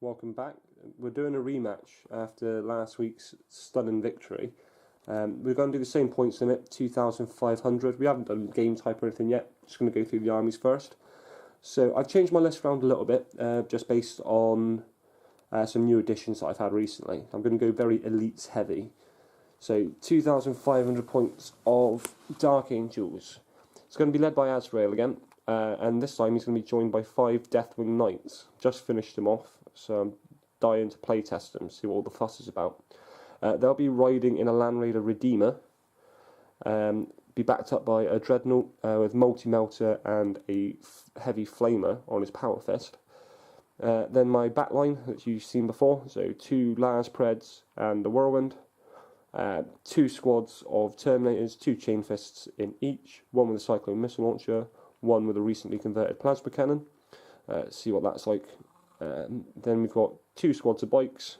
welcome back. We're doing a rematch after last week's stunning victory. We're going to do the same points limit, 2,500. We haven't done game type or anything yet, just going to go through the armies first. So I've changed my list around a little bit, just based on some new additions that I've had recently. I'm going to go very elites heavy. So 2,500 points of Dark Angels. It's going to be led by Azrael again. And this time he's going to be joined by 5 Deathwing Knights. Just finished him off, so I'm dying to playtest them, see what all the fuss is about. They'll be riding in a Land Raider Redeemer, be backed up by a Dreadnought with Multi-Melter and a Heavy Flamer on his Power Fist. Then my backline that you've seen before, so 2 Lars Preds and the Whirlwind. 2 squads of Terminators, 2 Chain Fists in each, 1 with a Cyclone Missile Launcher, 1 with a recently converted Plasma Cannon. See what that's like. Then we've got 2 squads of bikes,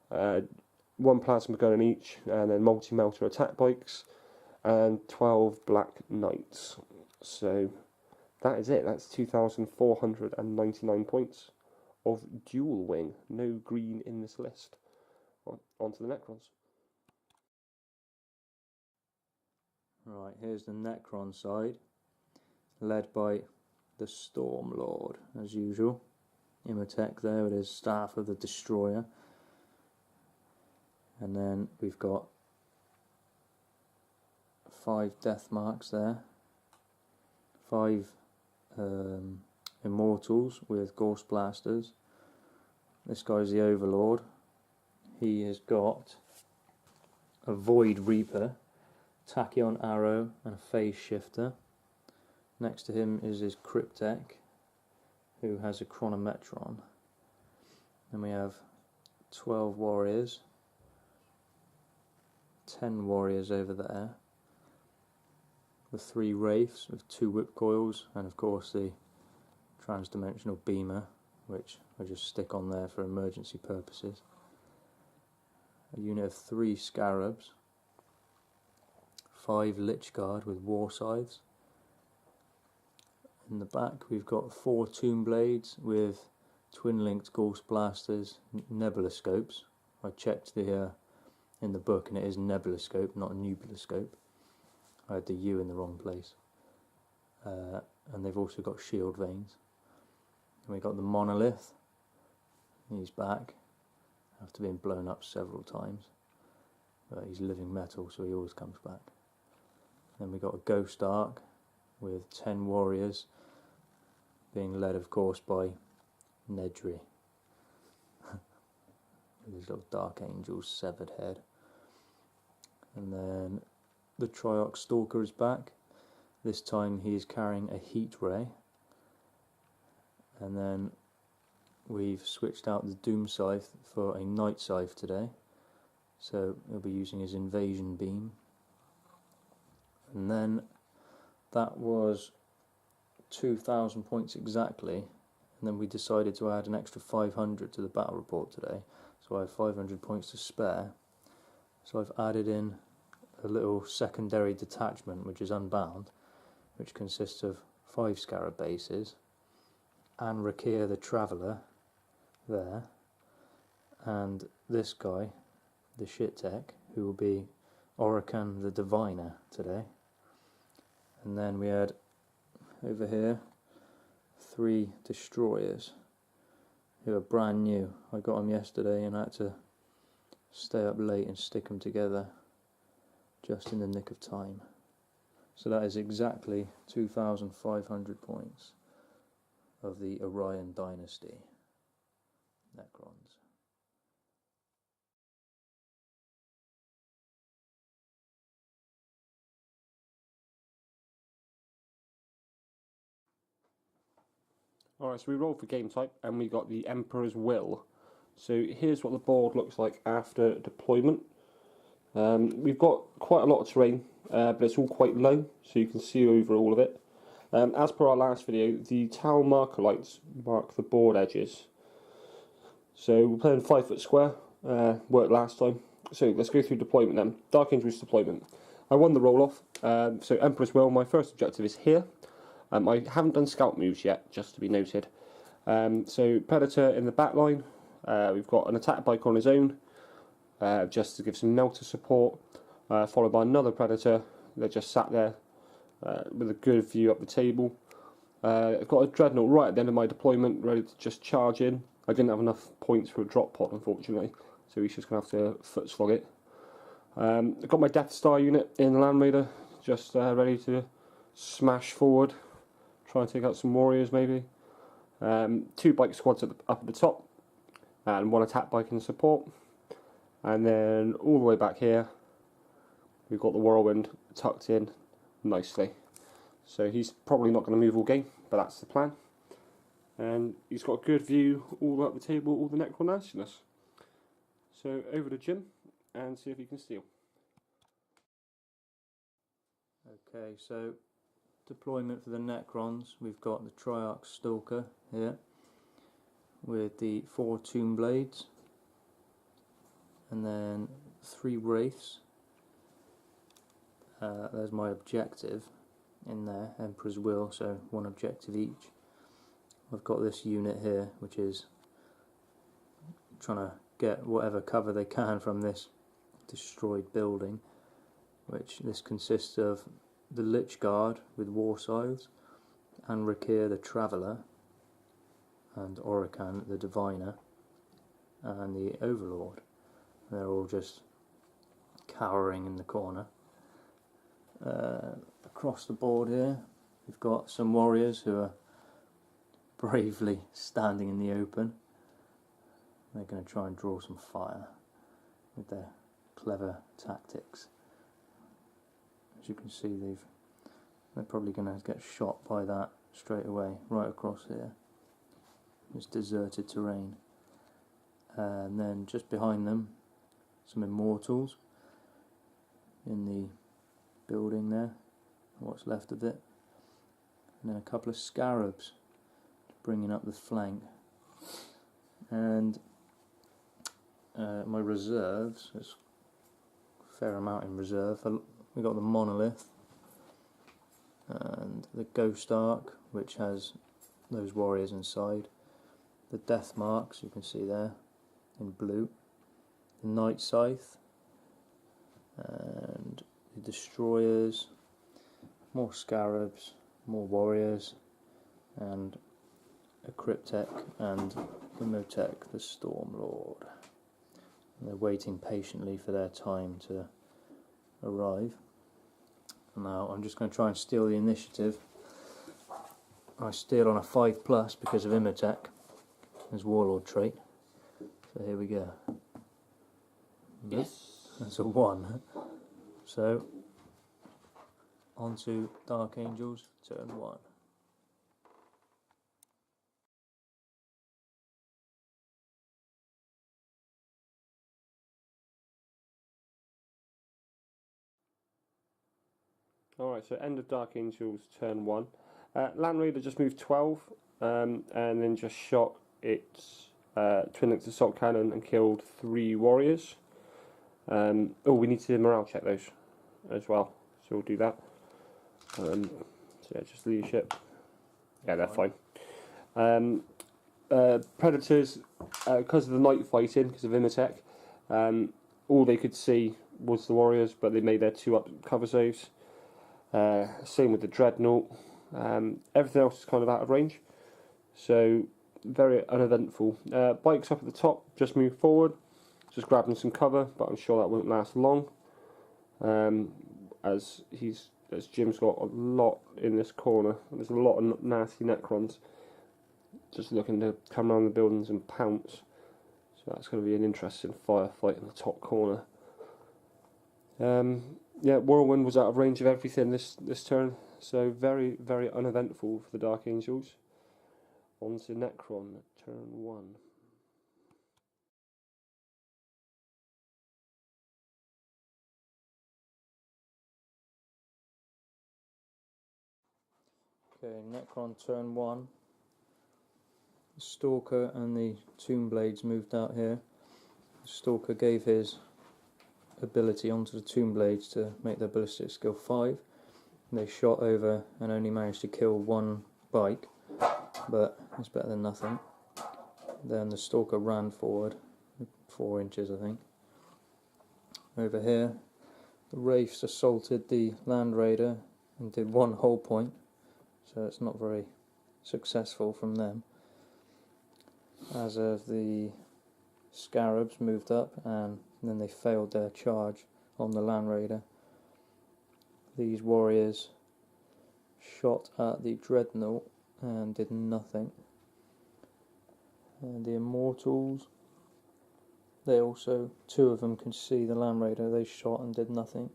1 Plasma Gun in each, and then Multi-Melter attack bikes, and 12 Black Knights. So that is it. That's 2,499 points of dual wing. No green in this list. On to the Necrons. Right, here's the Necron side, led by the Stormlord, as usual. Imhotep there with his Staff of the Destroyer. And then we've got 5 Death Marks there. 5 Immortals with Ghost Blasters. This guy's the Overlord. He has got a Void Reaper, Tachyon Arrow and a Phase Shifter. Next to him is his Cryptek, who has a Chronometron. Then we have 12 warriors, 10 warriors over there, the 3 Wraiths with 2 Whip Coils, and of course the Transdimensional Beamer, which I just stick on there for emergency purposes. A unit of 3 Scarabs, 5 Lich Guard with War Scythes. In the back we've got 4 Tomb Blades with twin-linked Ghost Blasters, Nebula Scopes. I checked in the book and it is Nebula Scope, not a Nebula Scope. I had the U in the wrong place. And they've also got Shield Veins. And we've got the Monolith. He's back, after being blown up several times. But he's living metal, so he always comes back. Then we got a Ghost Ark with 10 warriors, being led of course by Nedry with his little Dark Angel's severed head. And then the Triox Stalker is back. This time he is carrying a Heat Ray. And then we've switched out the Doom Scythe for a Night Scythe today, so he'll be using his Invasion Beam. And then that was 2,000 points exactly, and then we decided to add an extra 500 to the battle report today, so I have 500 points to spare. So I've added in a little secondary detachment which is unbound, which consists of 5 Scarab bases, and Rakir the Traveller there, and this guy, the Shit-Tech, who will be Orokan the Diviner today. And then we had over here 3 Destroyers who are brand new. I got them yesterday and I had to stay up late and stick them together just in the nick of time. So that is exactly 2,500 points of the Orion Dynasty Necrons. Alright, so we rolled for game type and we got the Emperor's Will. So here's what the board looks like after deployment. We've got quite a lot of terrain, but it's all quite low, so you can see over all of it. As per our last video, the tau marker lights mark the board edges. So we're playing 5 foot square, worked last time. So let's go through deployment then. Dark Angels deployment. I won the roll-off, so Emperor's Will, my first objective is here. I haven't done scout moves yet, just to be noted. So Predator in the back line. We've got an attack bike on his own, just to give some melter support, followed by another Predator that just sat there with a good view up the table. I've got a Dreadnought right at the end of my deployment, ready to just charge in. I didn't have enough points for a drop pod, unfortunately, so he's just going to have to foot slog it. I've got my Death Star unit in the Land Raider, just ready to smash forward, try and take out some warriors maybe. 2 bike squads up at the top, and 1 attack bike in support. And then all the way back here, we've got the Whirlwind tucked in nicely. So he's probably not going to move all game, but that's the plan. And he's got a good view all up the table, all the Necron nastiness. So over to Jim and see if he can steal. Okay, so deployment for the Necrons, we've got the Triarch Stalker here with the 4 Tomb Blades and then 3 Wraiths. There's my objective in there, Emperor's Will, so 1 objective each. I've got this unit here which is trying to get whatever cover they can from this destroyed building, which this consists of the Lich Guard with War Scythes, and Rakir the Traveller, and Orican the Diviner, and the Overlord. They're all just cowering in the corner. Across the board here, we've got some warriors who are bravely standing in the open. They're going to try and draw some fire with their clever tactics. As you can see, they're probably going to get shot by that straight away, right across here. It's deserted terrain. And then just behind them, some Immortals in the building there, what's left of it. And then a couple of Scarabs bringing up the flank. And my reserves, there's a fair amount in reserve. We've got the Monolith and the Ghost Ark, which has those warriors inside. The Death Marks, you can see there in blue. The Night Scythe and the Destroyers, more Scarabs, more warriors, and a Cryptek and the Motek, the Stormlord. And they're waiting patiently for their time to arrive. Now I'm just going to try and steal the initiative. I steal on a 5+ because of Imhotep, his Warlord trait. So here we go. Yes. That's a 1. So on to Dark Angels, turn 1. Alright, so end of Dark Angels, turn 1. Land Raider just moved 12, and then just shot its twin-linked assault cannon and killed 3 warriors. We need to morale check those as well, so we'll do that. So yeah, just leadership. Yeah, they're fine. Predators, because of the night fighting, because of Imhotep, all they could see was the warriors, but they made their 2 up cover saves. Same with the Dreadnought. Everything else is kind of out of range, so very uneventful. Bikes up at the top, just move forward, just grabbing some cover, but I'm sure that won't last long, as Jim's got a lot in this corner. There's a lot of nasty Necrons just looking to come around the buildings and pounce, so that's going to be an interesting firefight in the top corner. Yeah, Whirlwind was out of range of everything this turn, so very, very uneventful for the Dark Angels. On to Necron, turn 1. Okay, Necron turn 1. The Stalker and the Tomb Blades moved out here. The Stalker gave his ability onto the Tomb Blades to make their ballistic skill 5. They shot over and only managed to kill 1 bike, but It's better than nothing. Then the Stalker ran forward 4 inches, I think. Over here, the Wraiths assaulted the Land Raider and did 1 whole point, so it's not very successful from them. As of the Scarabs moved up, and then they failed their charge on the Land Raider. These warriors shot at the Dreadnought and did nothing. And the Immortals, they also, 2 of them can see the Land Raider, they shot and did nothing.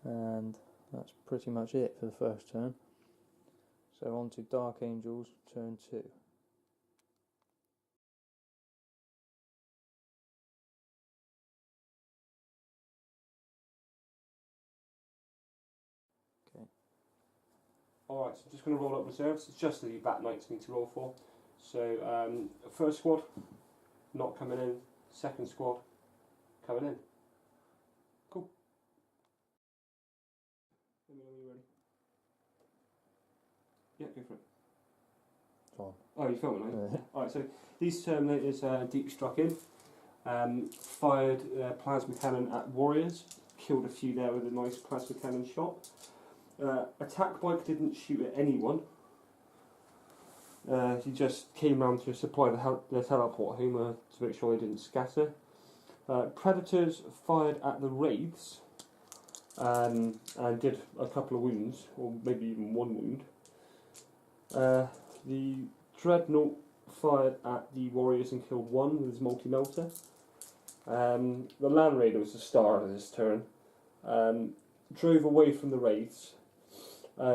And that's pretty much it for the first turn. So on to Dark Angels, turn 2. Okay. Alright, so I'm just going to roll up reserves. It's just the Bat Knights need to roll for. So, first squad, not coming in. Second squad, coming in. Cool. Let me know when you're ready. Yeah, go for it. Fine. Oh, you filming, are you? Alright, so these Terminators deep struck in, fired plasma cannon at warriors, killed a few there with a nice plasma cannon shot. Attack bike didn't shoot at anyone. He just came round to supply the teleport home to make sure they didn't scatter. Predators fired at the Wraiths and did a couple of wounds, or maybe even 1 wound. The Dreadnought fired at the warriors and killed 1 with his multi-melter. The Land Raider was the star of this turn. Drove away from the Wraiths.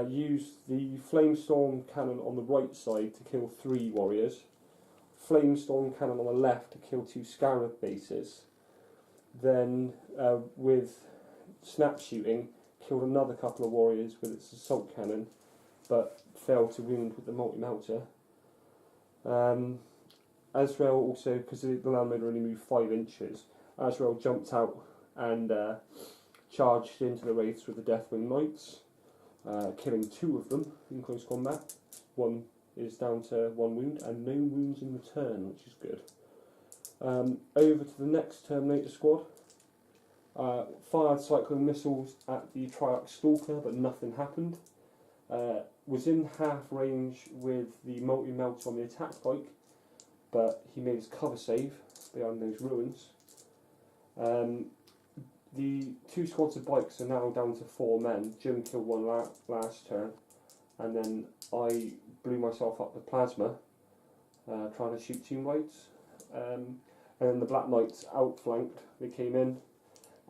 Used the Flamestorm cannon on the right side to kill 3 warriors. Flamestorm cannon on the left to kill 2 Scarab bases. Then with snap shooting, killed another couple of warriors with its assault cannon, but failed to wound with the multi-melter. Azrael also, because the Land Raider only moved 5 inches, Azrael jumped out and charged into the Wraiths with the Deathwing Knights, killing 2 of them in close combat. 1 is down to 1 wound, and no wounds in return, which is good. Over to the next Terminator squad. Fired cyclone missiles at the Triarch Stalker, but nothing happened. Was in half range with the multi-melt on the attack bike, but he made his cover save behind those ruins. The 2 squads of bikes are now down to 4 men. Jim killed 1 last turn, and then I blew myself up with plasma, trying to shoot Tomb Blades. And then the Black Knights outflanked. They came in,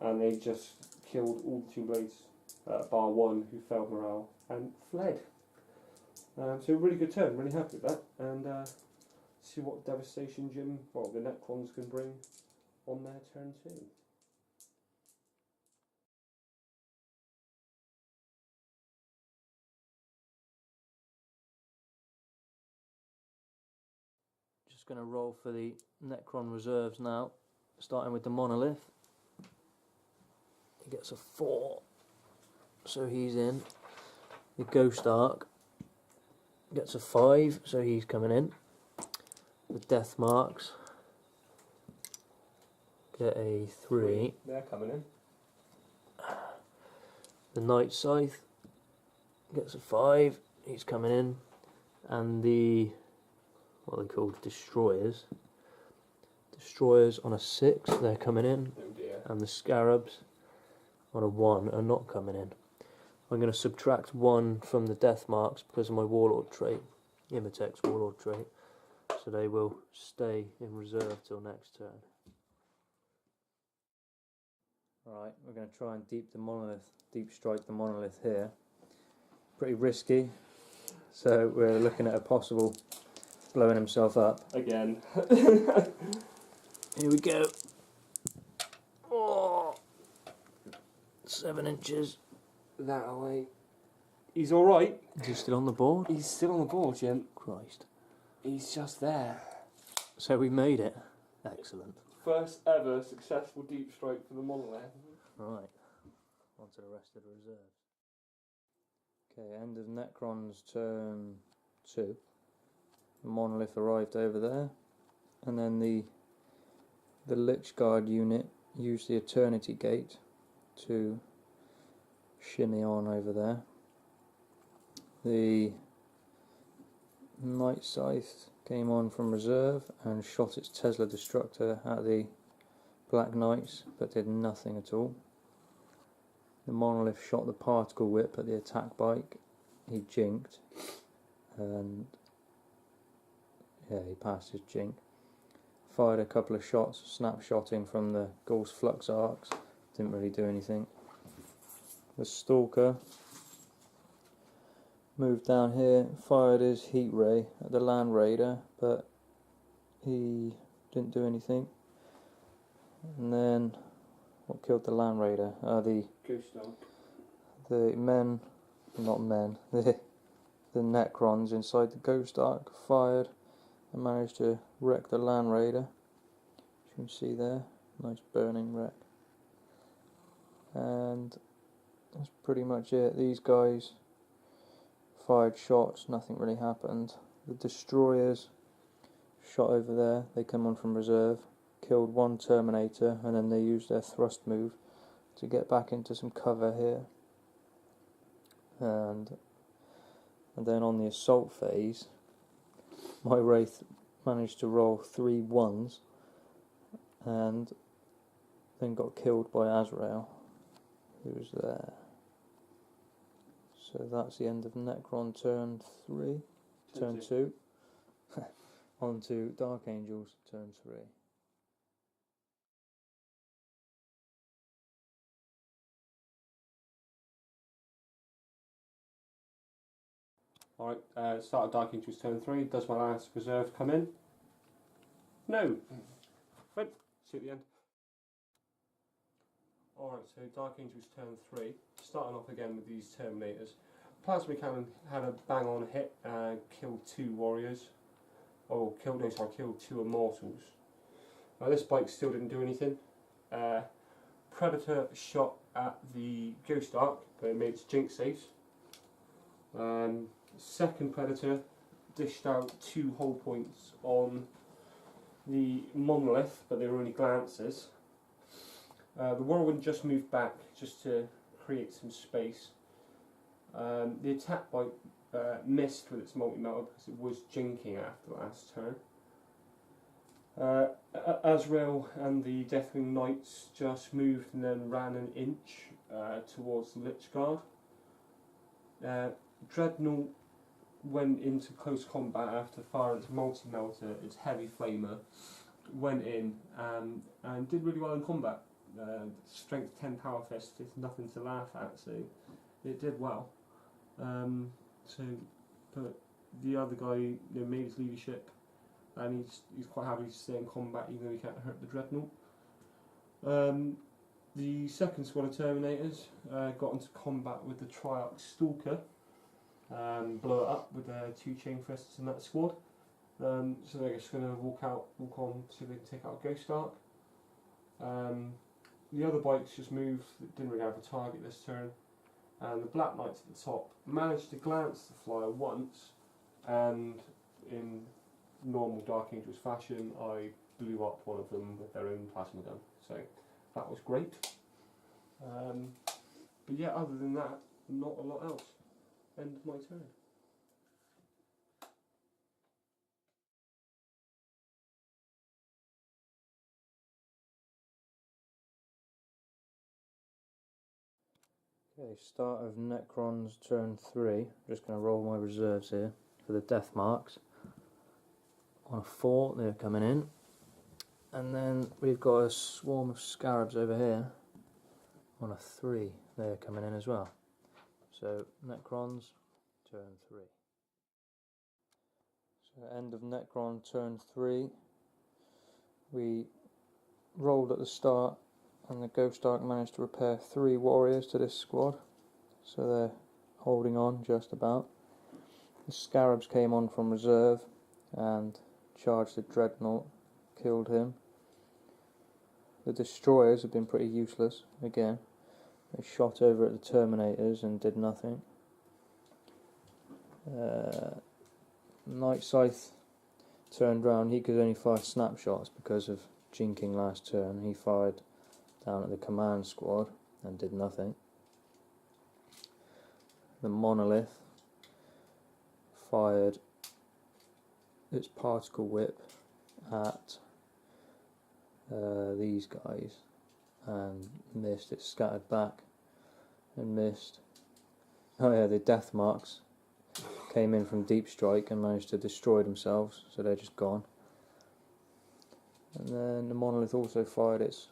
and they just killed all the Tomb Blades, bar 1 who failed morale and fled. So a really good turn, really happy with that, and see what devastation the Necrons can bring on their turn 2. Just going to roll for the Necron reserves now, starting with the Monolith. He gets a 4, so he's in. The Ghost Ark gets a 5, so he's coming in. The Death Marks get a 3. They're coming in. The Night Scythe gets a 5, he's coming in. And the, what are they called, Destroyers on a 6, they're coming in. Oh dear. And the Scarabs on a 1 are not coming in. I'm going to subtract 1 from the Death Marks because of my Warlord trait, Imitex Warlord trait, so they will stay in reserve till next turn. Alright, we're going to try and deep strike the Monolith here. Pretty risky, so we're looking at a possible blowing himself up. Again. Here we go. Oh, 7 inches. That away. He's alright. Is he still on the board? He's still on the board, Jim. Christ. He's just there. So we made it. Excellent. First ever successful deep strike for the Monolith. Right. On to the rest of the reserves. Okay, end of Necron's turn 2. The monolith arrived over there, and then the Lich Guard unit used the Eternity Gate to shimmy on over there. The Night Scythe came on from reserve and shot its Tesla Destructor at the Black Knights, but did nothing at all. The monolith shot the Particle Whip at the attack bike. He jinked, and yeah, he passed his jink. Fired a couple of shots, snapshotting from the Ghost Flux arcs. Didn't really do anything. The Stalker moved down here, fired his Heat Ray at the Land Raider, but he didn't do anything. And then, what killed the Land Raider? The Ghost Dog. the Necrons inside the Ghost Ark fired and managed to wreck the Land Raider. You can see there, nice burning wreck. And that's pretty much it. These guys fired shots, nothing really happened. The destroyers shot over there, they come on from reserve, killed one Terminator, and then they used their thrust move to get back into some cover here. And then on the assault phase, my Wraith managed to roll 3 1s and then got killed by Azrael, who was there. So that's the end of Necron turn 3, turn 2. On to Dark Angels turn 3. Alright, start of Dark Angels turn 3. Does my last reserve come in? No. But see at the end. Alright, so Dark Angels turn 3. Starting off again with these Terminators. Plasma Cannon had a bang on hit, killed 2 warriors. Killed 2 immortals. This bike still didn't do anything. Predator shot at the Ghost Ark, but it made its jink safe. Second Predator dished out 2 hull points on the Monolith, but they were only glances. The Whirlwind just moved back just to create some space. The attack bike missed with its multi-melter because it was jinking after last turn. Azrael and the Deathwing Knights just moved and then ran an inch towards the Lich Guard. Dreadnought went into close combat after firing its multi-melter, its heavy flamer, went in and did really well in combat. Strength 10 power fist is nothing to laugh at, so it did well. But the other guy made his leadership, and he's quite happy to stay in combat even though he can't hurt the Dreadnought. The second squad of Terminators got into combat with the Triarch Stalker, blew it up with 2 chain thrusts in that squad. So they're just going to walk on so they can take out Ghost Ark. The other bikes just moved, didn't really have a target this turn, and the Black Knights at the top managed to glance the flyer once, and in normal Dark Angels fashion I blew up one of them with their own plasma gun, so that was great. But yeah, other than that, not a lot else. End of my turn. Okay, start of Necrons turn 3. Just going to roll my reserves here for the death marks. On a 4, they're coming in. And then we've got a swarm of scarabs over here. On a 3, they're coming in as well. So, Necrons, turn 3. So, end of Necron turn 3. We rolled at the start, and the Ghost Ark managed to repair 3 warriors to this squad. So they're holding on just about. The Scarabs came on from reserve and charged the Dreadnought, killed him. The Destroyers have been pretty useless again. They shot over at the Terminators and did nothing. Night Scythe turned round. He could only fire snapshots because of jinking last turn. He fired down at the command squad and did nothing. The monolith fired its particle whip at these guys and missed. It scattered back and missed. Oh yeah, the death marks came in from deep strike and managed to destroy themselves, so they're just gone. And then the monolith also fired its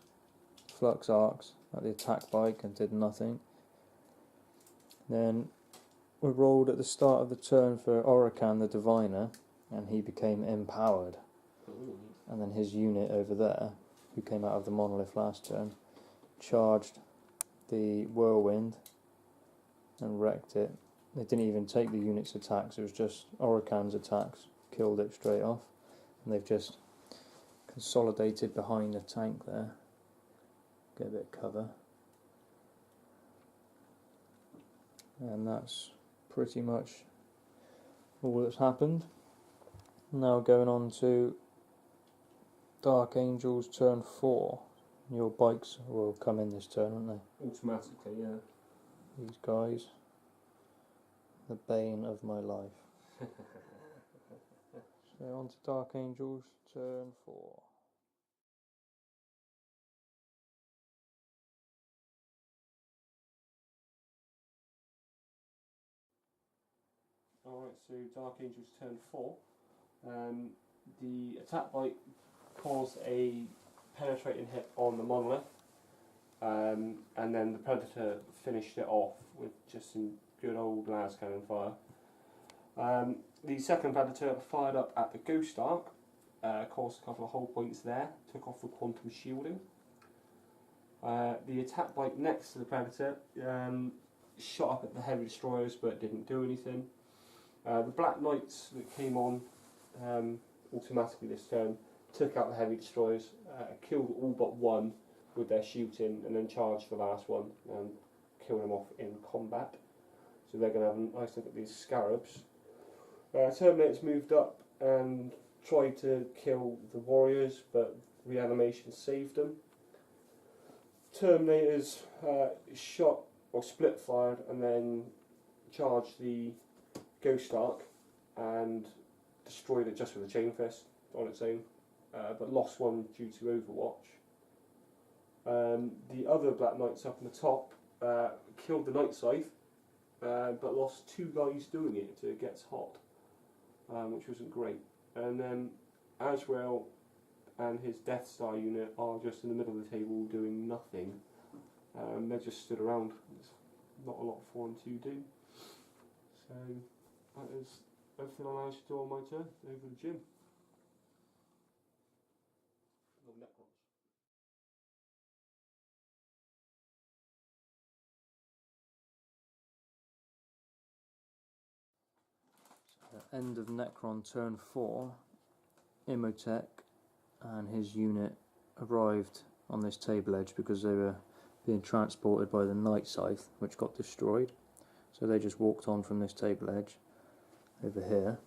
flux arcs at the attack bike and did nothing. Then we rolled at the start of the turn for Orakan the Diviner, and he became empowered. Ooh. And then his unit over there, who came out of the monolith last turn, charged the whirlwind and wrecked it. They didn't even take the unit's attacks, it was just Orakan's attacks, killed it straight off. And they've just consolidated behind the tank there. Get a bit of cover. And that's pretty much all that's happened. Now going on to Dark Angels turn 4. Your bikes will come in this turn, won't they? Automatically, yeah. These guys. The bane of my life. So on to Dark Angels turn 4. Alright, so Dark Angels turn 4. The attack bite caused a penetrating hit on the monolith, and then the Predator finished it off with just some good old las cannon fire. The second Predator fired up at the Ghost Arc, caused a couple of hull points there, took off the quantum shielding. The attack bite next to the Predator shot up at the heavy destroyers but didn't do anything. The Black Knights that came on automatically this turn took out the heavy destroyers, killed all but one with their shooting, and then charged the last one and killed them off in combat. So they're going to have a nice look at these scarabs. Terminators moved up and tried to kill the warriors, but reanimation saved them. Terminators shot or split fired and then charged the Ghost Arc and destroyed it just with a chain fist on its own, but lost one due to Overwatch. The other Black Knights up on the top killed the Night Scythe, but lost 2 guys doing it till it gets hot, which wasn't great. And then Azrael and his Death Star unit are just in the middle of the table doing nothing. They just stood around. There's not a lot for them to do. So that is everything I managed to do on my turn over the gym. The Necrons. End of Necron turn 4, Imhotep and his unit arrived on this table edge because they were being transported by the Night Scythe, which got destroyed. So they just walked on from this table edge over here.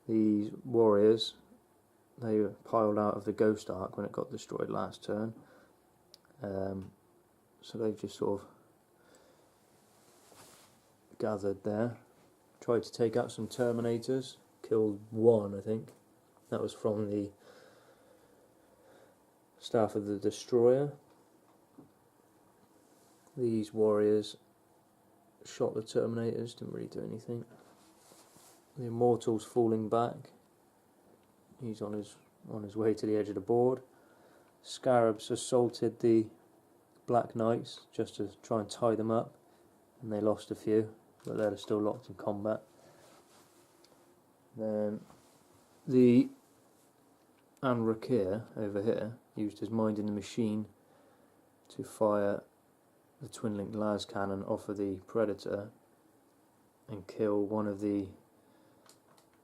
These warriors, they were piled out of the Ghost Arc when it got destroyed last turn. So they've just sort of gathered there. Tried to take out some Terminators, killed one, I think. That was from the staff of the Destroyer. These warriors shot the Terminators, didn't really do anything. The Immortal's falling back. He's on his way to the edge of the board. Scarabs assaulted the Black Knights just to try and tie them up, and they lost a few, but they're still locked in combat. Then the Anrakir over here used his mind in the machine to fire the twin-linked las cannon off of the Predator and kill one of the,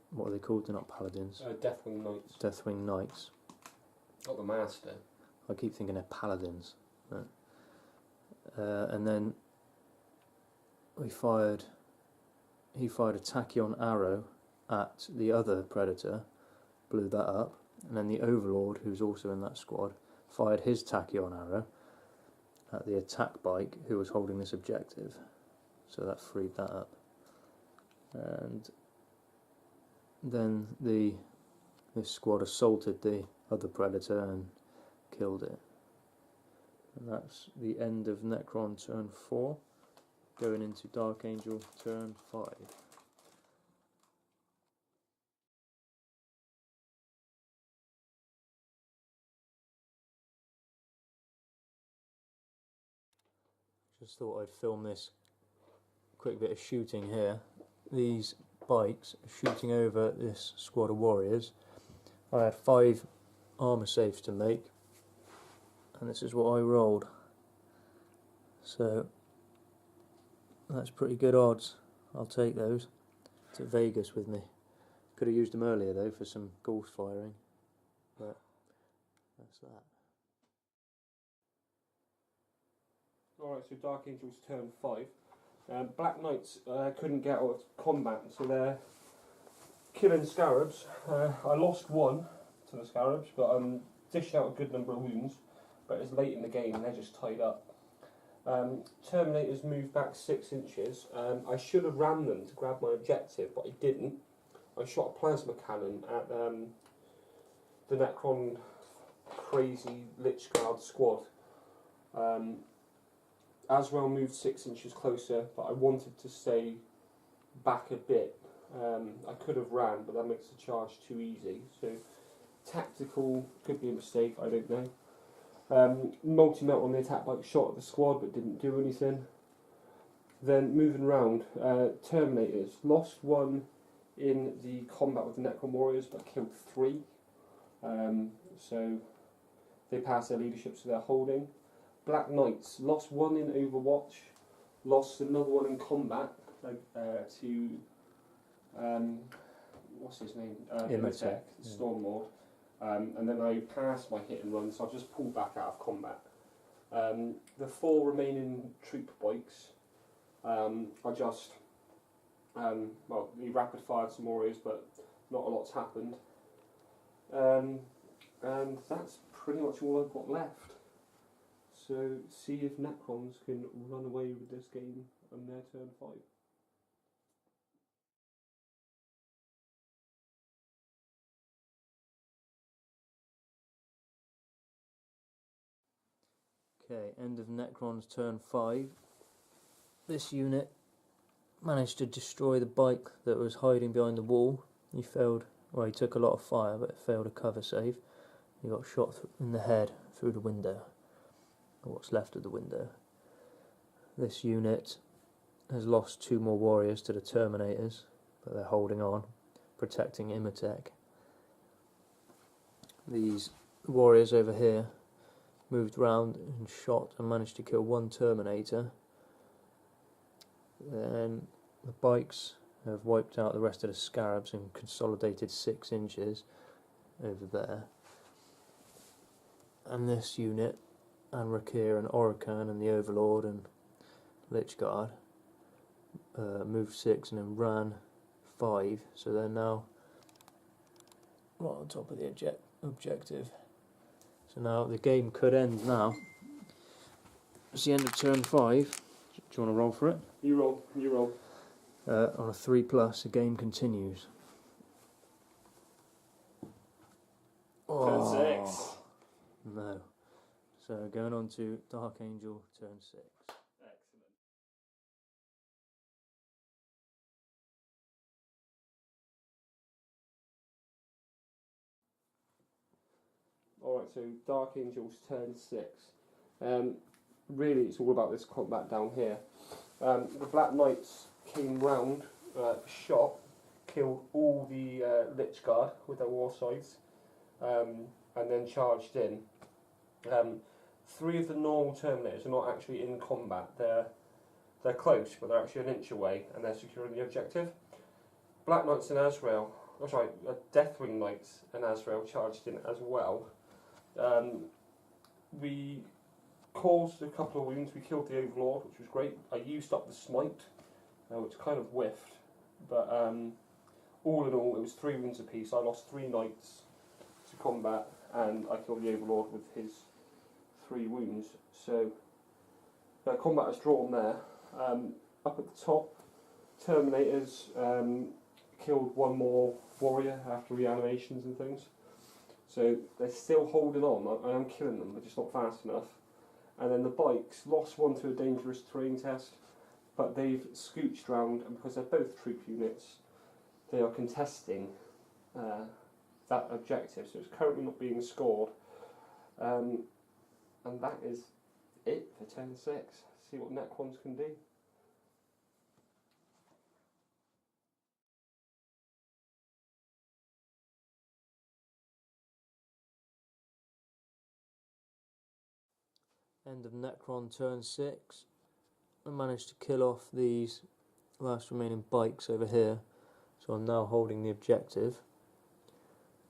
what are they called? They're not paladins. Deathwing Knights. Deathwing Knights. Not the Master. I keep thinking they're paladins. And then he fired a tachyon arrow at the other Predator, blew that up, and then the Overlord, who's also in that squad, fired his tachyon arrow at the attack bike who was holding this objective, so that freed that up. And then this squad assaulted the other Predator and killed it. And that's the end of Necron turn 4, going into Dark Angel turn 5. Just thought I'd film this quick bit of shooting here. These bikes are shooting over this squad of warriors. I had 5 armour saves to make, and this is what I rolled. So that's pretty good odds. I'll take those to Vegas with me. Could have used them earlier though for some ghost firing, but that's that. Alright, so Dark Angels turn 5. Black Knights couldn't get out of combat, so they're killing Scarabs. I lost 1 to the Scarabs, but dished out a good number of wounds. But it's late in the game and they're just tied up. Terminators moved back 6 inches. I should have ran them to grab my objective, but I didn't. I shot a plasma cannon at the Necron crazy Lich Guard squad. Azrael moved 6 inches closer, but I wanted to stay back a bit. I could have ran, but that makes the charge too easy. So tactical could be a mistake, I don't know. Multi-melt on the attack bike shot at the squad, but didn't do anything. Then moving round, Terminators lost 1 in the combat with the Necron warriors, but killed 3. So they passed their leadership, so they're holding. Black Knights lost 1 in Overwatch, lost another 1 in combat to what's his name? Imatech, Storm Lord. And then I passed my hit and run, so I've just pulled back out of combat. The 4 remaining troop bikes, I just we rapid fired some warriors, but not a lot's happened. And that's pretty much all I've got left. So see if Necrons can run away with this game on their turn 5. Okay, end of Necron's turn 5. This unit managed to destroy the bike that was hiding behind the wall. He failed, well, he took a lot of fire, but it failed a cover save. He got shot in the head through the window, or what's left of the window. This unit has lost 2 more warriors to the Terminators, but they're holding on, protecting Imatech. These warriors over here moved round and shot and managed to kill 1 Terminator. Then the bikes have wiped out the rest of the Scarabs and consolidated 6 inches over there. And this unit, and Rakir and Orokan and the Overlord and Lich Guard, moved 6 and then ran 5, so they're now right on top of the objective. So now the game could end now. It's the end of turn 5. Do you want to roll for it? You roll, you roll. On a 3+, the game continues. Turn 6. No. So going on to Dark Angel, turn 6. Excellent. Alright, so Dark Angels turn 6. Really, it's all about this combat down here. The Black Knights came round, shot, killed all the Lich Guard with their war scythes, and then charged in. 3 of the normal Terminators are not actually in combat. They're close, but they're actually an inch away, and they're securing the objective. Black Knights and Azrael, Deathwing Knights and Azrael charged in as well. We caused a couple of wounds. We killed the Overlord, which was great. I used up the smite, which kind of whiffed, but all in all, it was 3 wounds apiece. I lost 3 knights to combat, and I killed the Overlord with his 3 wounds. So, combat is drawn there. Up at the top, Terminators killed 1 more warrior after reanimations and things. So they're still holding on. I am killing them, but just not fast enough. And then the bikes lost 1 to a dangerous terrain test, but they've scooched round, and because they're both troop units, they are contesting that objective. So it's currently not being scored. And that is it for turn 6. See what Necrons can do. End of Necron turn 6. I managed to kill off these last remaining bikes over here, so I'm now holding the objective.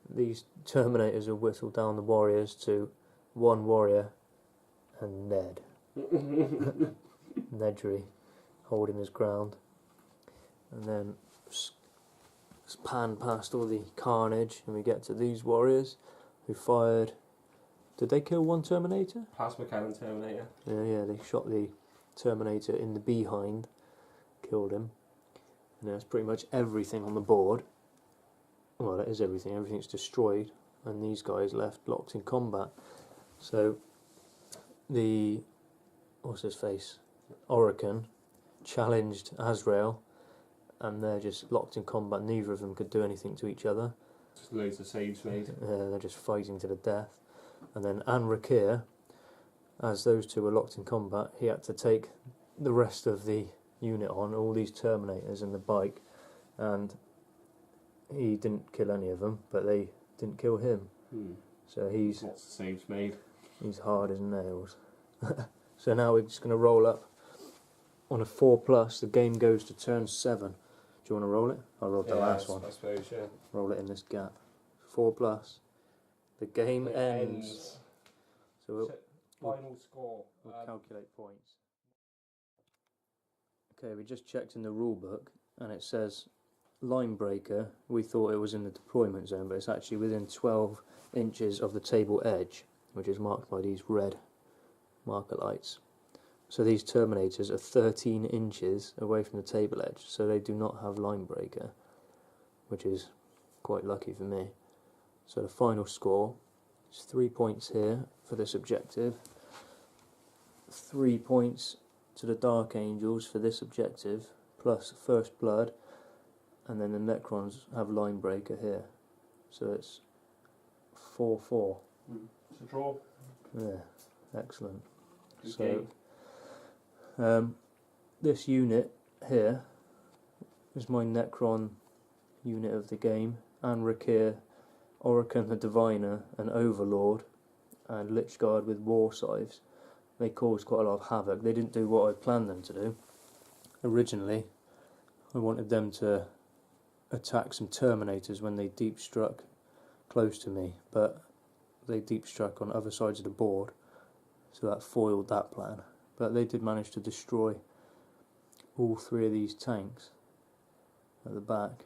These Terminators have whittled down the warriors to 1 warrior and Ned. Nedry holding his ground. And then pan past all the carnage, and we get to these warriors who fired. Did they kill 1 Terminator? Plasma cannon Terminator. Yeah, they shot the Terminator in the behind, killed him. And that's pretty much everything on the board. Well, that is everything. Everything's destroyed, and these guys left locked in combat. So, what's his face? Orican challenged Azrael, and they're just locked in combat. Neither of them could do anything to each other. Just loads of saves made. They're just fighting to the death. And then Anrakir, as those 2 were locked in combat, he had to take the rest of the unit on, all these Terminators and the bike, and he didn't kill any of them, but they didn't kill him. So he's lots of saves made. He's hard as nails. So now we're just going to roll up on a 4+. The game goes to turn 7. Do you want to roll it? I rolled the last one. I suppose, yeah. Roll it in this gap. 4+. The game ends. So final score. We'll calculate points. Okay, we just checked in the rule book, and it says line breaker. We thought it was in the deployment zone, but it's actually within 12 inches of the table edge, which is marked by these red marker lights. So these Terminators are 13 inches away from the table edge, so they do not have line breaker, which is quite lucky for me. So the final score is 3 points here for this objective, 3 points to the Dark Angels for this objective, plus First Blood, and then the Necrons have line breaker here. So it's 4-4. It's a draw. Yeah, excellent. Good So, this unit here is my Necron unit of the game. Anrakir, Orican the Diviner, and Overlord, and Lichguard with War Scythes. They caused quite a lot of havoc. They didn't do what I planned them to do. Originally, I wanted them to attack some Terminators when they deep struck close to me, but they deep struck on other sides of the board, so that foiled that plan. But they did manage to destroy all 3 of these tanks at the back,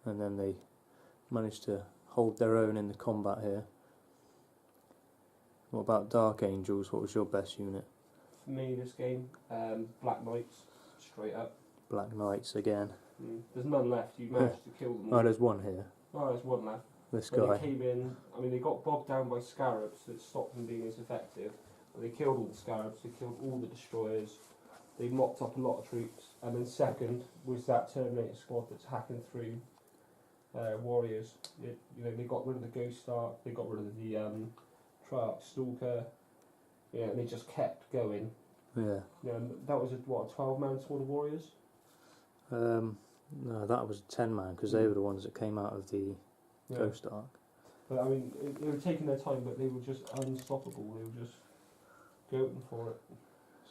and then they managed to hold their own in the combat here. What about Dark Angels? What was your best unit? For me, this game, Black Knights, straight up. Black Knights again. There's none left. You managed to kill them all. Oh, there's one here. Oh, there's one left. This When guy. they came in, I mean, they got bogged down by Scarabs, so it stopped them being as effective. But they killed all the Scarabs, they killed all the Destroyers, they mopped up a lot of troops. And then second was that Terminator squad that's hacking through Warriors. They got rid of the Ghost Ark, they got rid of the Triarch Stalker, and they just kept going. Yeah. That was a 12-man squad of Warriors? No, that was a 10-man, because they were the ones that came out of the Ghost Ark. But I mean, they were taking their time, but they were just unstoppable. They were just going for it.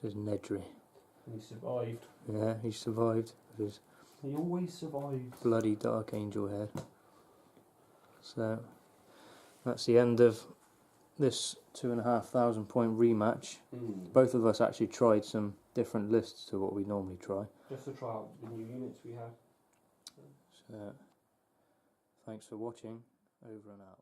This is Nedry. And he survived. Yeah, he survived with his He always survives. bloody Dark Angel head. So, that's the end of this 2,500 point rematch. Both of us actually tried some different lists to what we normally try. Just to try out the new units we had. So, thanks for watching. Over and out.